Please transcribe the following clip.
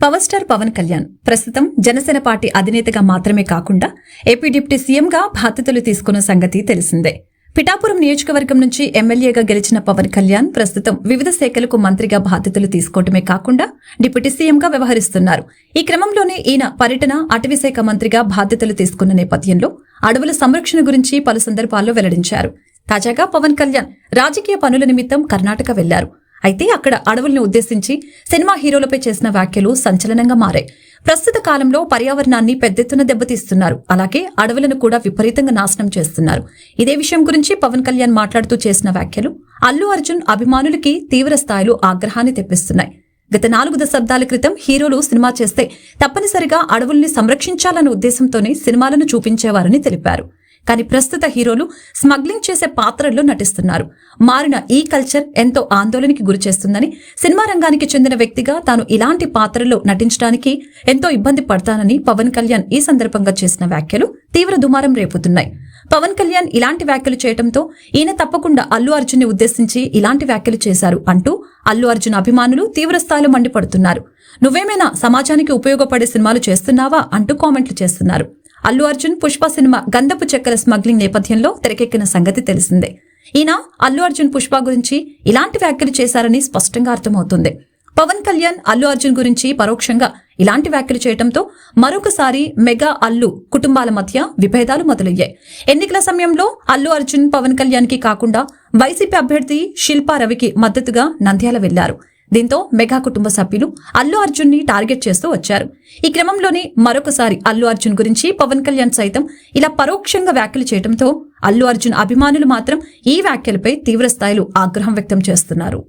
Power star Pawan Kalyan ప్రస్తుతం Janasena party అధినేతగా మాత్రమే కాకుండా ఏపీ డిప్యూటీ సీఎంగా బాధ్యతలు తీసుకున్న సంగతి తెలిసిందే. పిఠాపురం నియోజకవర్గం నుంచి ఎమ్మెల్యేగా గెలిచిన పవన్ కళ్యాణ్ ప్రస్తుతం వివిధ శాఖలకు మంత్రిగా బాధ్యతలు తీసుకోవటమే కాకుండా డిప్యూటీ సీఎంగా వ్యవహరిస్తున్నారు. ఈ క్రమంలోనే ఈయన పర్యటన అటవీ శాఖ మంత్రిగా బాధ్యతలు తీసుకున్న నేపథ్యంలో అడవుల సంరక్షణ గురించి పలు సందర్భాల్లో వెల్లడించారు. తాజాగా పవన్ కళ్యాణ్ రాజకీయ పనుల నిమిత్తం కర్ణాటక వెళ్లారు. అయితే అక్కడ అడవులను ఉద్దేశించి సినిమా హీరోలపై చేసిన వ్యాఖ్యలు సంచలనంగా మారాయి. ప్రస్తుత కాలంలో పర్యావరణాన్ని పెద్దెత్తున దెబ్బతీస్తున్నారు. అలాగే అడవులను కూడా విపరీతంగా నాశనం చేస్తున్నారు. ఇదే విషయం గురించి పవన్ కళ్యాణ్ మాట్లాడుతూ చేసిన వ్యాఖ్యలు అల్లు అర్జున్ అభిమానులకి తీవ్ర స్థాయిలో ఆగ్రహాన్ని తెప్పిస్తున్నాయి. గత 4 దశాబ్దాల క్రితం హీరోలు సినిమా చేస్తే తప్పనిసరిగా అడవుల్ని సంరక్షించాలన్న ఉద్దేశంతోనే సినిమాలను చూపించేవారని తెలిపారు. కానీ ప్రస్తుత హీరోలు స్మగ్లింగ్ చేసే పాత్రల్లో నటిస్తున్నారు. మారిన ఈ కల్చర్ ఎంతో ఆందోళనకి గురిచేస్తుందని, సినిమా రంగానికి చెందిన వ్యక్తిగా తాను ఇలాంటి పాత్రల్లో నటించడానికి ఎంతో ఇబ్బంది పడతానని పవన్ కళ్యాణ్ ఈ సందర్భంగా చేసిన వ్యాఖ్యలు తీవ్ర దుమారం రేపుతున్నాయి. పవన్ కళ్యాణ్ ఇలాంటి వ్యాఖ్యలు చేయడంతో ఈయన తప్పకుండా అల్లు అర్జున్ ని ఉద్దేశించి ఇలాంటి వ్యాఖ్యలు చేశారు అంటూ అల్లు అర్జున్ అభిమానులు తీవ్ర స్థాయిలో మండిపడుతున్నారు. నువ్వేమైనా సమాజానికి ఉపయోగపడే సినిమాలు చేస్తున్నావా అంటూ కామెంట్లు చేస్తున్నారు. అల్లు అర్జున్ పుష్ప సినిమా గంధపు చెక్కల స్మగ్లింగ్ నేపథ్యంలో తెరకెక్కిన సంగతి తెలిసిందే. ఈయన అల్లు అర్జున్ పుష్ప గురించి ఇలాంటి వ్యాఖ్యలు చేశారని స్పష్టంగా అర్థమవుతుంది. పవన్ కళ్యాణ్ అల్లు అర్జున్ గురించి పరోక్షంగా ఇలాంటి వ్యాఖ్యలు చేయడంతో మరొకసారి మెగా అల్లు కుటుంబాల మధ్య విభేదాలు మొదలయ్యాయి. ఎన్నికల సమయంలో అల్లు అర్జున్ పవన్ కళ్యాణ్ కి కాకుండా వైసీపీ అభ్యర్థి శిల్పా రవికి మద్దతుగా నంద్యాల వెళ్లారు. దీంతో మెగా కుటుంబ సభ్యులు అల్లు అర్జున్ ని టార్గెట్ చేస్తూ వచ్చారు. ఈ క్రమంలోనే మరొకసారి అల్లు అర్జున్ గురించి పవన్ కళ్యాణ్ సైతం ఇలా పరోక్షంగా వ్యాఖ్యలు చేయడంతో అల్లు అర్జున్ అభిమానులు మాత్రం ఈ వ్యాఖ్యలపై తీవ్ర స్థాయిలో ఆగ్రహం వ్యక్తం చేస్తున్నారు.